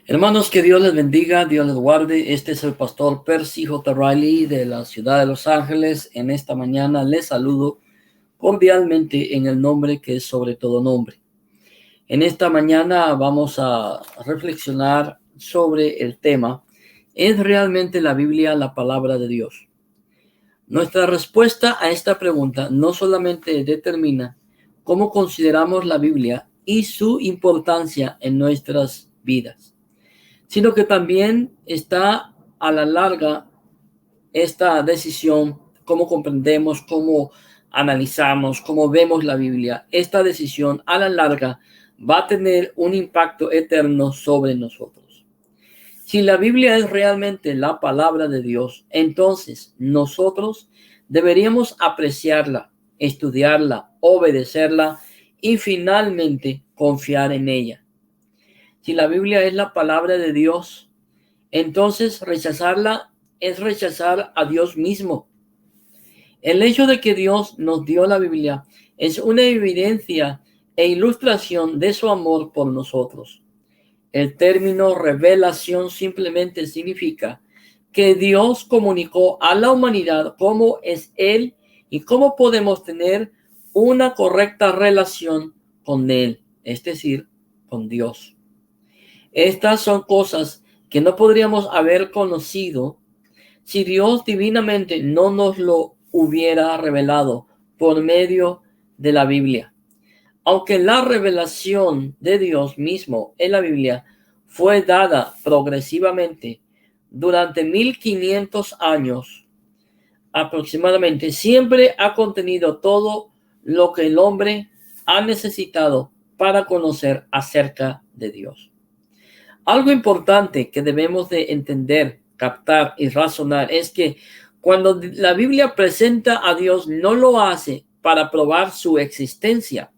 Hermanos, que Dios les bendiga, Dios les guarde. Este es el pastor Percy J. Riley de la ciudad de Los Ángeles. En esta mañana les saludo cordialmente en el nombre que es sobre todo nombre. En esta mañana vamos a reflexionar sobre el tema: ¿es realmente la Biblia la palabra de Dios? Nuestra respuesta a esta pregunta no solamente determina cómo consideramos la Biblia y su importancia en nuestras vidas, sino que también está a la larga esta decisión, cómo comprendemos, cómo analizamos, cómo vemos la Biblia. Esta decisión a la larga va a tener un impacto eterno sobre nosotros. Si la Biblia es realmente la palabra de Dios, entonces nosotros deberíamos apreciarla, estudiarla, obedecerla y finalmente confiar en ella. Si la Biblia es la palabra de Dios, entonces rechazarla es rechazar a Dios mismo. El hecho de que Dios nos dio la Biblia es una evidencia e ilustración de su amor por nosotros. El término revelación simplemente significa que Dios comunicó a la humanidad cómo es Él y cómo podemos tener una correcta relación con Él, es decir, con Dios. Estas son cosas que no podríamos haber conocido si Dios divinamente no nos lo hubiera revelado por medio de la Biblia. Aunque la revelación de Dios mismo en la Biblia fue dada progresivamente durante 1500 años aproximadamente, siempre ha contenido todo lo que el hombre ha necesitado para conocer acerca de Dios. Algo importante que debemos de entender, captar y razonar es que cuando la Biblia presenta a Dios, no lo hace para probar su existencia,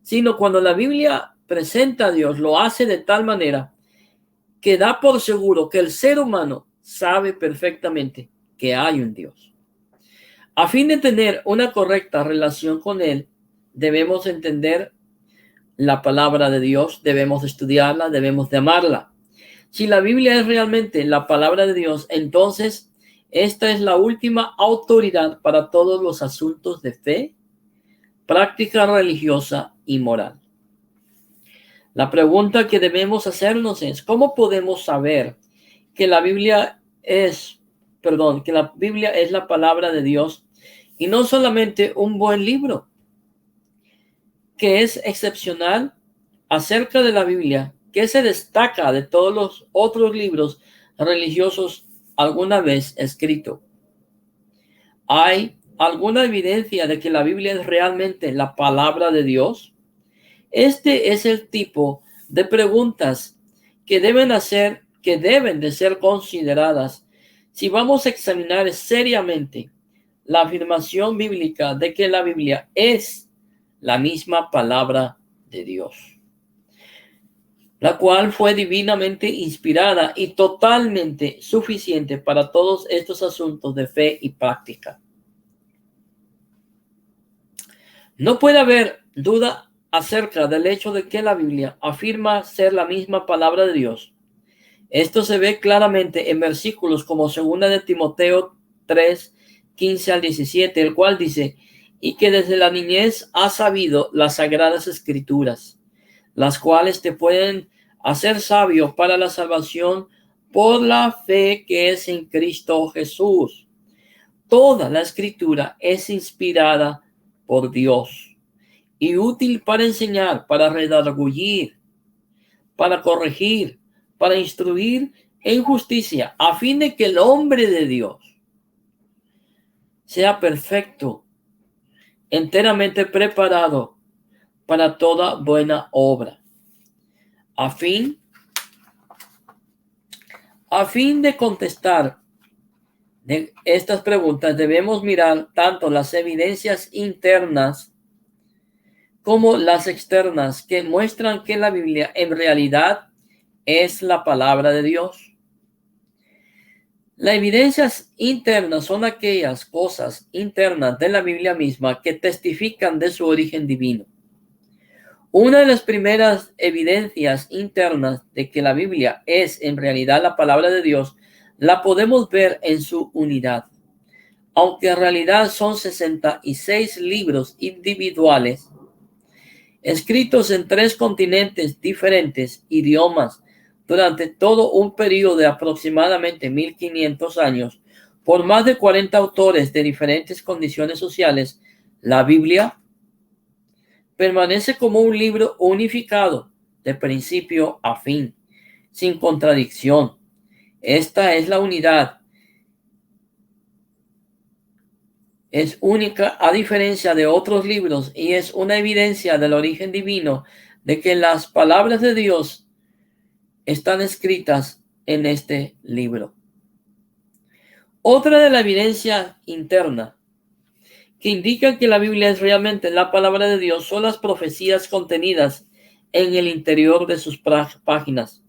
sino cuando la Biblia presenta a Dios, lo hace de tal manera que da por seguro que el ser humano sabe perfectamente que hay un Dios. A fin de tener una correcta relación con Él, debemos entender la palabra de Dios, debemos estudiarla, debemos de amarla. Si la Biblia es realmente la palabra de Dios, entonces esta es la última autoridad para todos los asuntos de fe, práctica religiosa y moral. La pregunta que debemos hacernos es: ¿cómo podemos saber que la Biblia es la palabra de Dios y no solamente un buen libro? ¿Qué es excepcional acerca de la Biblia? ¿Qué se destaca de todos los otros libros religiosos alguna vez escritos? ¿Hay alguna evidencia de que la Biblia es realmente la palabra de Dios? Este es el tipo de preguntas que deben de ser consideradas si vamos a examinar seriamente la afirmación bíblica de que la Biblia es la misma palabra de Dios, la cual fue divinamente inspirada y totalmente suficiente para todos estos asuntos de fe y práctica. No puede haber duda acerca del hecho de que la Biblia afirma ser la misma palabra de Dios. Esto se ve claramente en versículos como 2 de Timoteo 3, 15 al 17, el cual dice: y que desde la niñez has sabido las sagradas escrituras, las cuales te pueden hacer sabio para la salvación por la fe que es en Cristo Jesús. Toda la escritura es inspirada por Dios y útil para enseñar, para redarguir, para corregir, para instruir en justicia, a fin de que el hombre de Dios sea perfecto, enteramente preparado para toda buena obra. A fin de contestar de estas preguntas, debemos mirar tanto las evidencias internas como las externas que muestran que la Biblia en realidad es la palabra de Dios. Las evidencias internas son aquellas cosas internas de la Biblia misma que testifican de su origen divino. Una de las primeras evidencias internas de que la Biblia es en realidad la palabra de Dios la podemos ver en su unidad. Aunque en realidad son 66 libros individuales, escritos en 3 continentes diferentes idiomas durante todo un periodo de aproximadamente 1500 años, por más de 40 autores de diferentes condiciones sociales, la Biblia permanece como un libro unificado de principio a fin, sin contradicción. Esta es la unidad. Es única a diferencia de otros libros y es una evidencia del origen divino de que las palabras de Dios están escritas en este libro. Otra de la evidencia interna que indica que la Biblia es realmente la palabra de Dios son las profecías contenidas en el interior de sus páginas.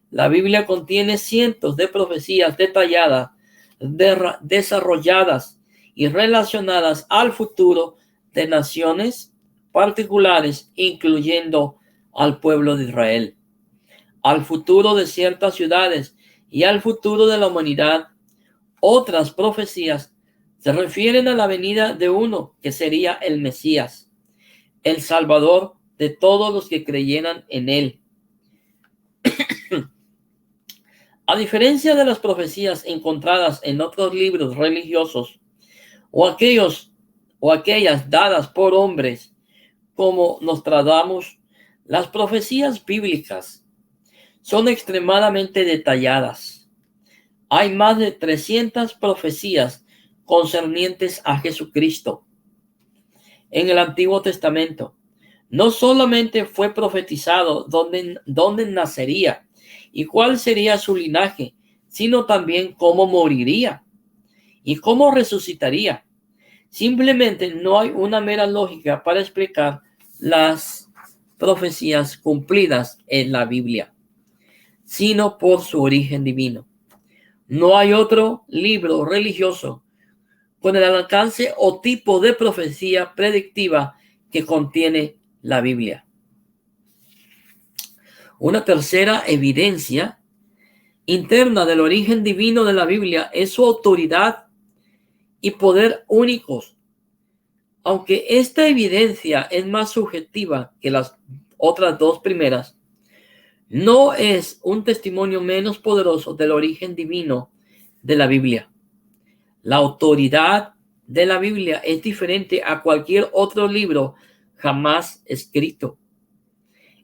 La Biblia contiene cientos de profecías detalladas, desarrolladas y relacionadas al futuro de naciones particulares, incluyendo al pueblo de Israel, al futuro de ciertas ciudades y al futuro de la humanidad. Otras profecías se refieren a la venida de uno que sería el Mesías, el Salvador de todos los que creyeran en él. A diferencia de las profecías encontradas en otros libros religiosos o aquellas dadas por hombres como Nostradamus, las profecías bíblicas son extremadamente detalladas. Hay más de 300 profecías concernientes a Jesucristo en el Antiguo Testamento. No solamente fue profetizado dónde nacería y cuál sería su linaje, sino también cómo moriría y cómo resucitaría. Simplemente no hay una mera lógica para explicar las profecías cumplidas en la Biblia, sino por su origen divino. No hay otro libro religioso con el alcance o tipo de profecía predictiva que contiene la Biblia. Una tercera evidencia interna del origen divino de la Biblia es su autoridad y poder únicos. Aunque esta evidencia es más subjetiva que las otras dos primeras, no es un testimonio menos poderoso del origen divino de la Biblia. La autoridad de la Biblia es diferente a cualquier otro libro jamás escrito.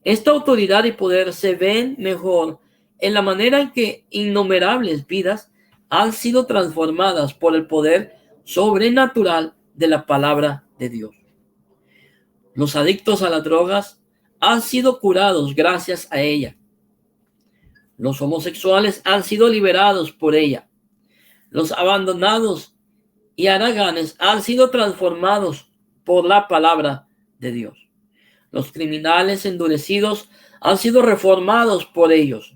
Esta autoridad y poder se ven mejor en la manera en que innumerables vidas han sido transformadas por el poder sobrenatural de la palabra de Dios. Los adictos a las drogas han sido curados gracias a ella. Los homosexuales han sido liberados por ella. Los abandonados y haraganes han sido transformados por la palabra de Dios. Los criminales endurecidos han sido reformados por ellos.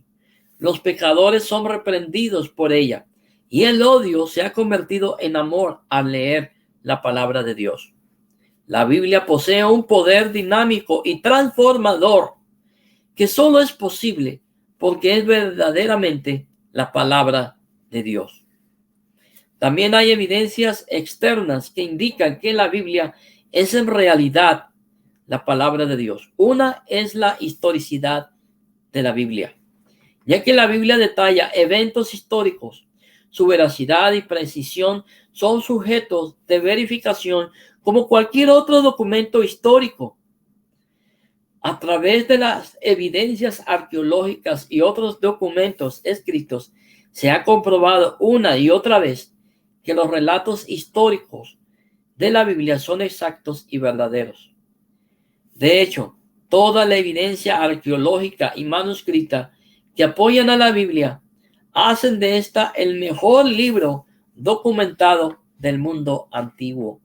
Los pecadores son reprendidos por ella. Y el odio se ha convertido en amor al leer la palabra de Dios. La Biblia posee un poder dinámico y transformador que solo es posible porque es verdaderamente la palabra de Dios. También hay evidencias externas que indican que la Biblia es en realidad la palabra de Dios. Una es la historicidad de la Biblia, ya que la Biblia detalla eventos históricos. Su veracidad y precisión son sujetos de verificación como cualquier otro documento histórico. A través de las evidencias arqueológicas y otros documentos escritos, se ha comprobado una y otra vez que los relatos históricos de la Biblia son exactos y verdaderos. De hecho, toda la evidencia arqueológica y manuscrita que apoyan a la Biblia hacen de esta el mejor libro documentado del mundo antiguo.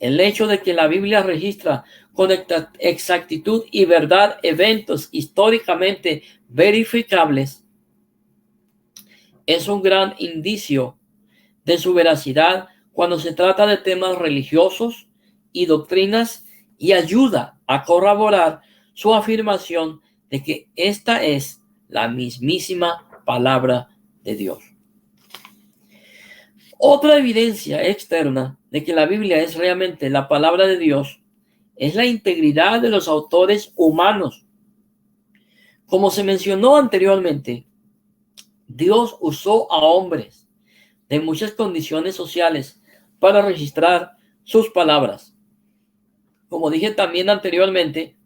El hecho de que la Biblia registra con exactitud y verdad eventos históricamente verificables es un gran indicio de su veracidad cuando se trata de temas religiosos y doctrinas y ayuda a corroborar su afirmación de que esta es la mismísima palabra de Dios. Otra evidencia externa de que la Biblia es realmente la palabra de Dios es la integridad de los autores humanos. Como se mencionó anteriormente, Dios usó a hombres de muchas condiciones sociales para registrar sus palabras. Como dije también anteriormente,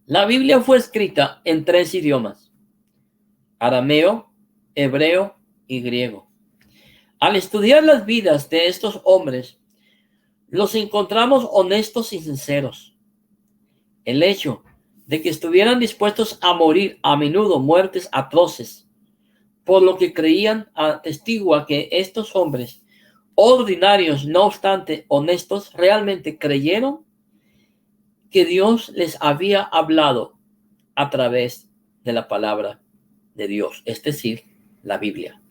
la Biblia fue escrita en 3 idiomas: arameo, hebreo y griego. Al estudiar las vidas de estos hombres, los encontramos honestos y sinceros. El hecho de que estuvieran dispuestos a morir, a menudo muertes atroces, por lo que creían, atestigua que estos hombres ordinarios, no obstante honestos, realmente creyeron que Dios les había hablado a través de la palabra de Dios, es decir, la Biblia.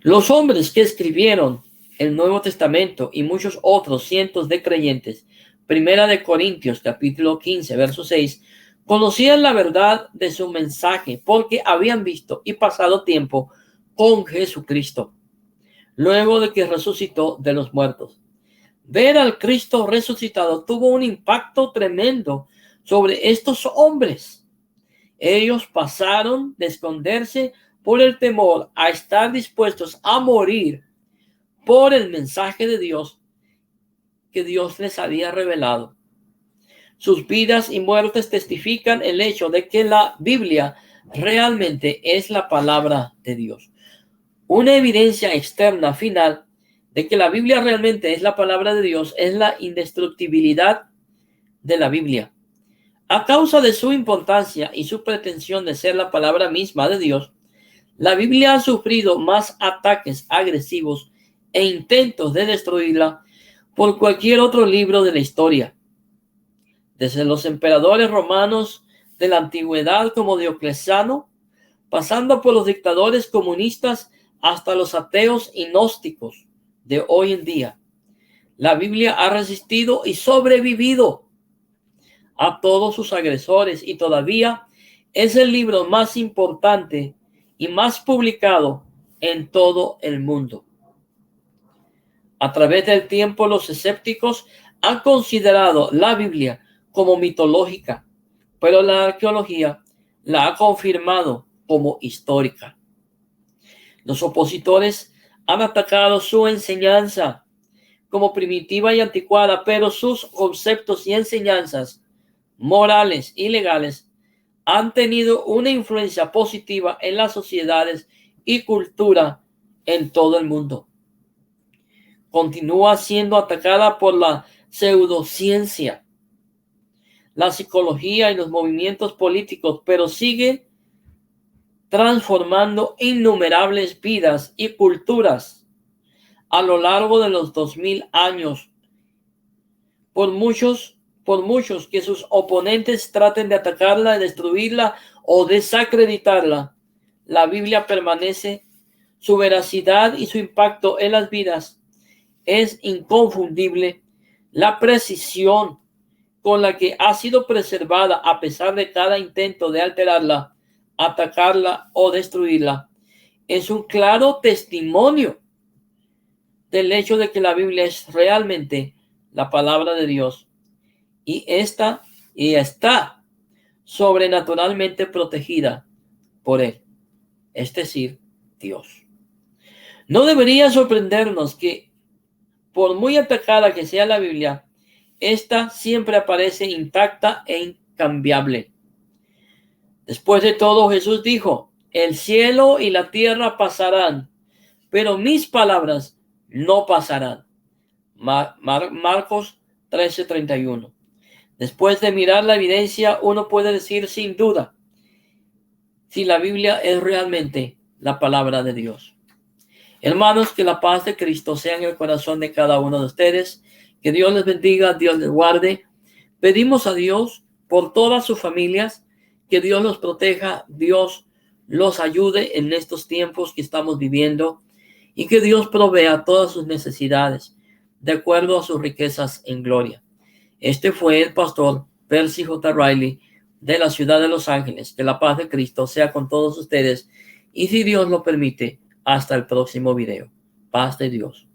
Los hombres que escribieron el Nuevo Testamento y muchos otros cientos de creyentes, Primera de Corintios, capítulo 15, verso 6, conocían la verdad de su mensaje porque habían visto y pasado tiempo con Jesucristo, luego de que resucitó de los muertos. Ver al Cristo resucitado tuvo un impacto tremendo sobre estos hombres. Ellos pasaron de esconderse por el temor a estar dispuestos a morir por el mensaje de Dios que Dios les había revelado. Sus vidas y muertes testifican el hecho de que la Biblia realmente es la palabra de Dios. Una evidencia externa final de que la Biblia realmente es la palabra de Dios es la indestructibilidad de la Biblia. A causa de su importancia y su pretensión de ser la palabra misma de Dios, la Biblia ha sufrido más ataques agresivos e intentos de destruirla por cualquier otro libro de la historia. Desde los emperadores romanos de la antigüedad como Diocleciano, pasando por los dictadores comunistas hasta los ateos y gnósticos de hoy en día, la Biblia ha resistido y sobrevivido a todos sus agresores y todavía es el libro más importante y más publicado en todo el mundo. A través del tiempo, los escépticos han considerado la Biblia como mitológica, pero la arqueología la ha confirmado como histórica. Los opositores han atacado su enseñanza como primitiva y anticuada, pero sus conceptos y enseñanzas morales y legales han tenido una influencia positiva en las sociedades y cultura en todo el mundo. Continúa siendo atacada por la pseudociencia, la psicología y los movimientos políticos, pero sigue transformando innumerables vidas y culturas a lo largo de los 2000 años. Por muchos que sus oponentes traten de atacarla, destruirla o desacreditarla, la Biblia permanece. Su veracidad y su impacto en las vidas es inconfundible. La precisión con la que ha sido preservada a pesar de cada intento de alterarla, atacarla o destruirla es un claro testimonio del hecho de que la Biblia es realmente la palabra de Dios y está sobrenaturalmente protegida por Él, es decir, Dios. No debería sorprendernos que, por muy atacada que sea la Biblia, esta siempre aparece intacta e incambiable. Después de todo, Jesús dijo: el cielo y la tierra pasarán, pero mis palabras no pasarán. Marcos 13:31. Después de mirar la evidencia, uno puede decir sin duda si la Biblia es realmente la palabra de Dios. Hermanos, que la paz de Cristo sea en el corazón de cada uno de ustedes. Que Dios les bendiga, Dios les guarde. Pedimos a Dios por todas sus familias, que Dios los proteja, Dios los ayude en estos tiempos que estamos viviendo y que Dios provea todas sus necesidades de acuerdo a sus riquezas en gloria. Este fue el pastor Percy J. Riley de la ciudad de Los Ángeles. Que la paz de Cristo sea con todos ustedes y, si Dios lo permite, hasta el próximo video. Paz de Dios.